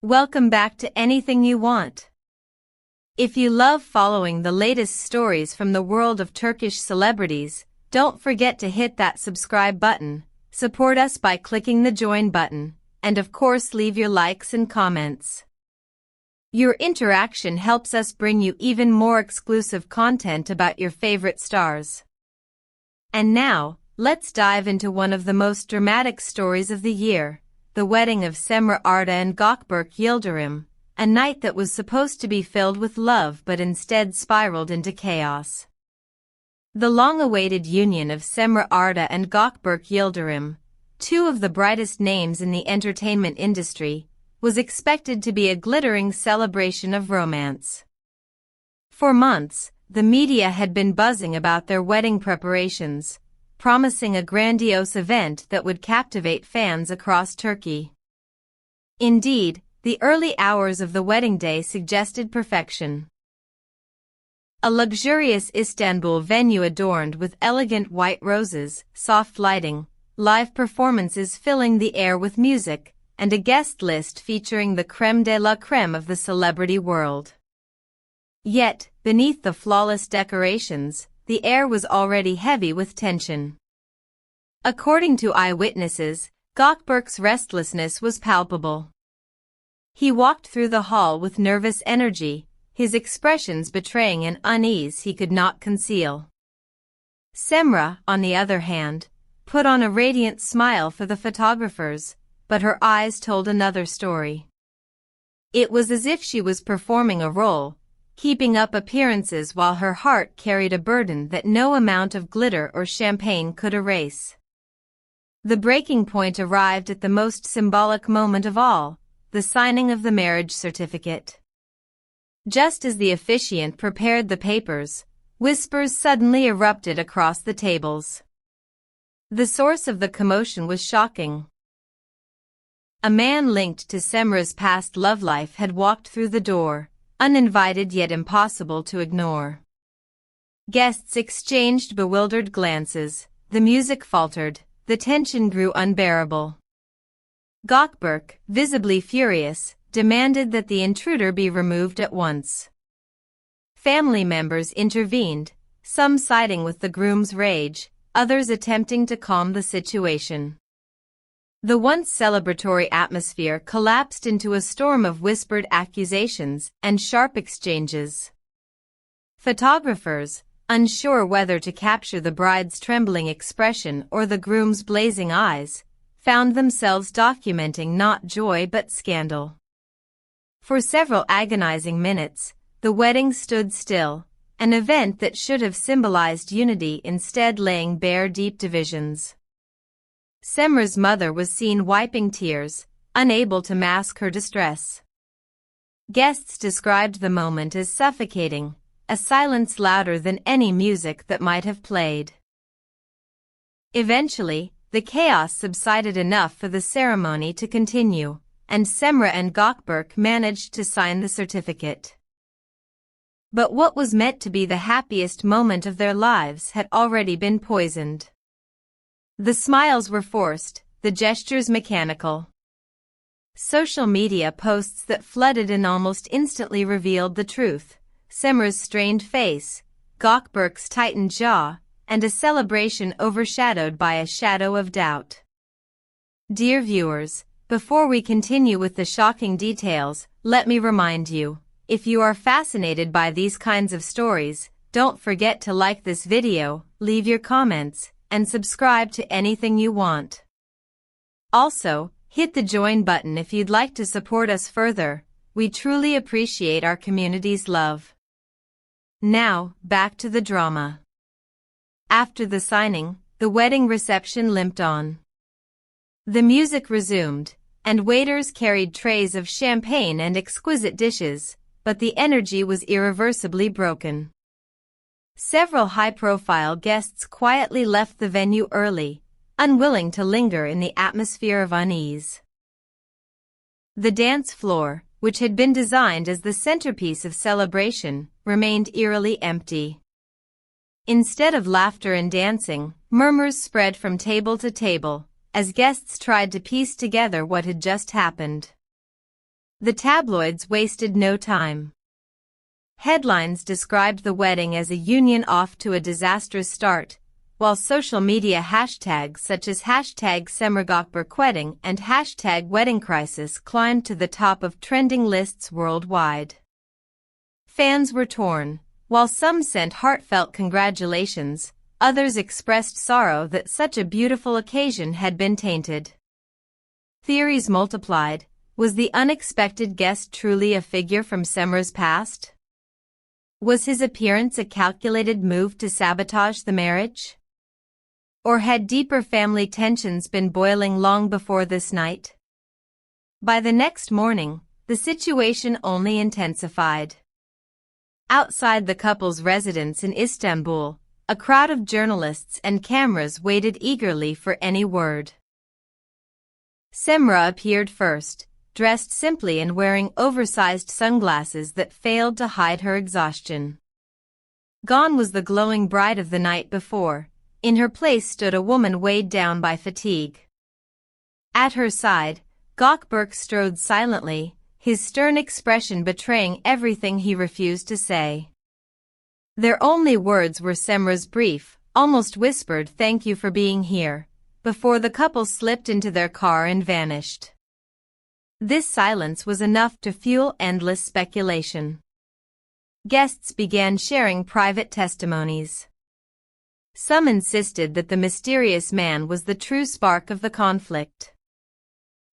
Welcome back to Anything You Want. If you love following the latest stories from the world of Turkish celebrities, don't forget to hit that subscribe button, support us by clicking the join button, and of course leave your likes and comments. Your interaction helps us bring you even more exclusive content about your favorite stars. And now, let's dive into one of the most dramatic stories of the year. The wedding of Cemre Arda and Gökberk Yıldırım, a night that was supposed to be filled with love but instead spiraled into chaos. The long-awaited union of Cemre Arda and Gökberk Yıldırım, two of the brightest names in the entertainment industry, was expected to be a glittering celebration of romance. For months, the media had been buzzing about their wedding preparations, promising a grandiose event that would captivate fans across Turkey. Indeed, the early hours of the wedding day suggested perfection. A luxurious Istanbul venue adorned with elegant white roses, soft lighting, live performances filling the air with music, and a guest list featuring the crème de la crème of the celebrity world. Yet, beneath the flawless decorations, the air was already heavy with tension. According to eyewitnesses, Gökberk's restlessness was palpable. He walked through the hall with nervous energy, his expressions betraying an unease he could not conceal. Cemre, on the other hand, put on a radiant smile for the photographers, but her eyes told another story. It was as if she was performing a role, keeping up appearances while her heart carried a burden that no amount of glitter or champagne could erase. The breaking point arrived at the most symbolic moment of all, the signing of the marriage certificate. Just as the officiant prepared the papers, whispers suddenly erupted across the tables. The source of the commotion was shocking. A man linked to Cemre's past love life had walked through the door, uninvited yet impossible to ignore. Guests exchanged bewildered glances, the music faltered, the tension grew unbearable. Gökberk, visibly furious, demanded that the intruder be removed at once. Family members intervened, some siding with the groom's rage, others attempting to calm the situation. The once celebratory atmosphere collapsed into a storm of whispered accusations and sharp exchanges. Photographers, unsure whether to capture the bride's trembling expression or the groom's blazing eyes, found themselves documenting not joy but scandal. For several agonizing minutes, the wedding stood still, an event that should have symbolized unity instead laying bare deep divisions. Cemre's mother was seen wiping tears, unable to mask her distress. Guests described the moment as suffocating, a silence louder than any music that might have played. Eventually, the chaos subsided enough for the ceremony to continue, and Cemre and Gökberk managed to sign the certificate. But what was meant to be the happiest moment of their lives had already been poisoned. The smiles were forced, the gestures mechanical. Social media posts that flooded in almost instantly revealed the truth: Cemre's strained face, Gökberk's tightened jaw, and a celebration overshadowed by a shadow of doubt. Dear viewers, before we continue with the shocking details, let me remind you, if you are fascinated by these kinds of stories, don't forget to like this video, leave your comments, and subscribe to Anything You Want. Also, hit the join button if you'd like to support us further. We truly appreciate our community's love. Now, back to the drama. After the signing, the wedding reception limped on. The music resumed, and waiters carried trays of champagne and exquisite dishes, but the energy was irreversibly broken. Several high-profile guests quietly left the venue early, unwilling to linger in the atmosphere of unease. The dance floor, which had been designed as the centerpiece of celebration, remained eerily empty. Instead of laughter and dancing, murmurs spread from table to table, as guests tried to piece together what had just happened. The tabloids wasted no time. Headlines described the wedding as a union off to a disastrous start, while social media hashtags such as hashtag Cemre Gökberk wedding and hashtag wedding crisis climbed to the top of trending lists worldwide. Fans were torn. While some sent heartfelt congratulations, others expressed sorrow that such a beautiful occasion had been tainted. Theories multiplied. Was the unexpected guest truly a figure from Cemre's past? Was his appearance a calculated move to sabotage the marriage? Or had deeper family tensions been boiling long before this night? By the next morning, the situation only intensified. Outside the couple's residence in Istanbul, a crowd of journalists and cameras waited eagerly for any word. Cemre appeared first, dressed simply and wearing oversized sunglasses that failed to hide her exhaustion. Gone was the glowing bride of the night before. In her place stood a woman weighed down by fatigue. At her side, Gökberk strode silently, his stern expression betraying everything he refused to say. Their only words were Cemre's brief, almost whispered "thank you for being here," before the couple slipped into their car and vanished. This silence was enough to fuel endless speculation. Guests began sharing private testimonies. Some insisted that the mysterious man was the true spark of the conflict.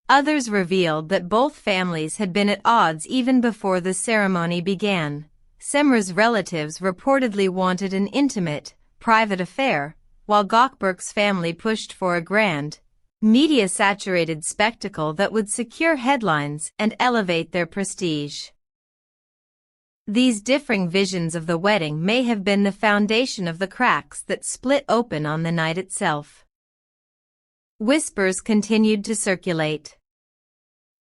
Others revealed that both families had been at odds even before the ceremony began. Cemre's relatives reportedly wanted an intimate, private affair, while Gökberk's family pushed for a grand, media-saturated spectacle that would secure headlines and elevate their prestige. These differing visions of the wedding may have been the foundation of the cracks that split open on the night itself. Whispers continued to circulate.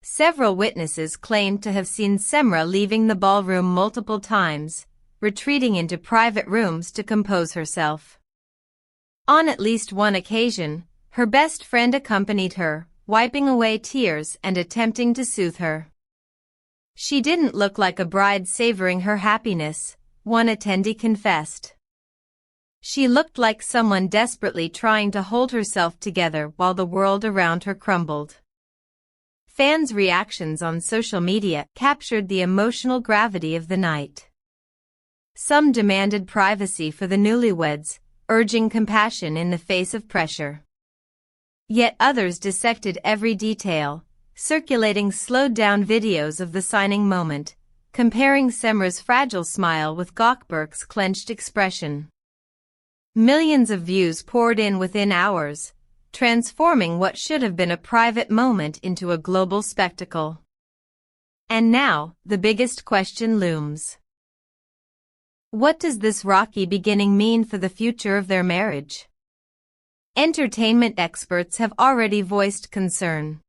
Several witnesses claimed to have seen Cemre leaving the ballroom multiple times, retreating into private rooms to compose herself. On at least one occasion, her best friend accompanied her, wiping away tears and attempting to soothe her. She didn't look like a bride savoring her happiness, one attendee confessed. She looked like someone desperately trying to hold herself together while the world around her crumbled. Fans' reactions on social media captured the emotional gravity of the night. Some demanded privacy for the newlyweds, urging compassion in the face of pressure. Yet others dissected every detail, circulating slowed-down videos of the signing moment, comparing Cemre's fragile smile with Gökberk's clenched expression. Millions of views poured in within hours, transforming what should have been a private moment into a global spectacle. And now, the biggest question looms. What does this rocky beginning mean for the future of their marriage? Entertainment experts have already voiced concern.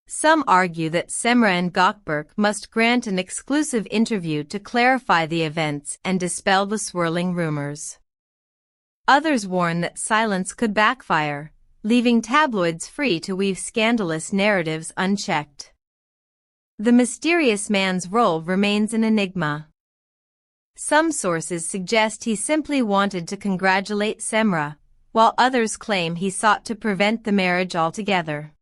Some argue that Cemre and Gökberk must grant an exclusive interview to clarify the events and dispel the swirling rumors. Others warn that silence could backfire, leaving tabloids free to weave scandalous narratives unchecked. The mysterious man's role remains an enigma. Some sources suggest he simply wanted to congratulate Cemre, while others claim he sought to prevent the marriage altogether.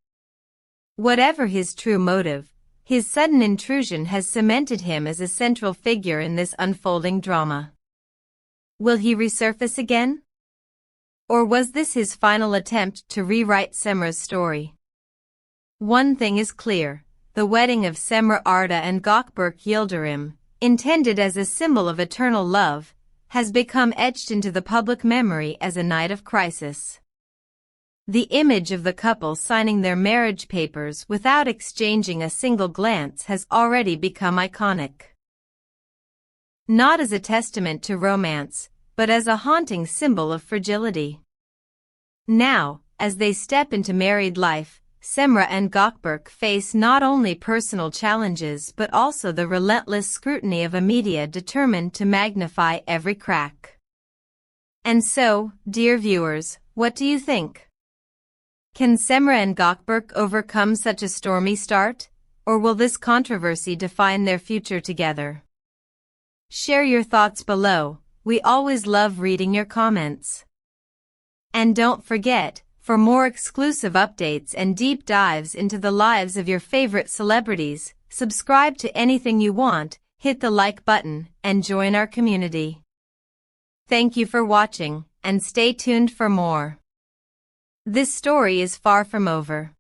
Whatever his true motive, his sudden intrusion has cemented him as a central figure in this unfolding drama. Will he resurface again? Or was this his final attempt to rewrite Cemre's story? One thing is clear, the wedding of Cemre Arda and Gökberk Yıldırım, intended as a symbol of eternal love, has become etched into the public memory as a night of crisis. The image of the couple signing their marriage papers without exchanging a single glance has already become iconic. Not as a testament to romance, but as a haunting symbol of fragility. Now, as they step into married life, Cemre and Gökberk face not only personal challenges but also the relentless scrutiny of a media determined to magnify every crack. And so, dear viewers, what do you think? Can Cemre and Gökberk overcome such a stormy start, or will this controversy define their future together? Share your thoughts below. We always love reading your comments. And don't forget, for more exclusive updates and deep dives into the lives of your favorite celebrities, subscribe to Anything You Want, hit the like button, and join our community. Thank you for watching, and stay tuned for more. This story is far from over.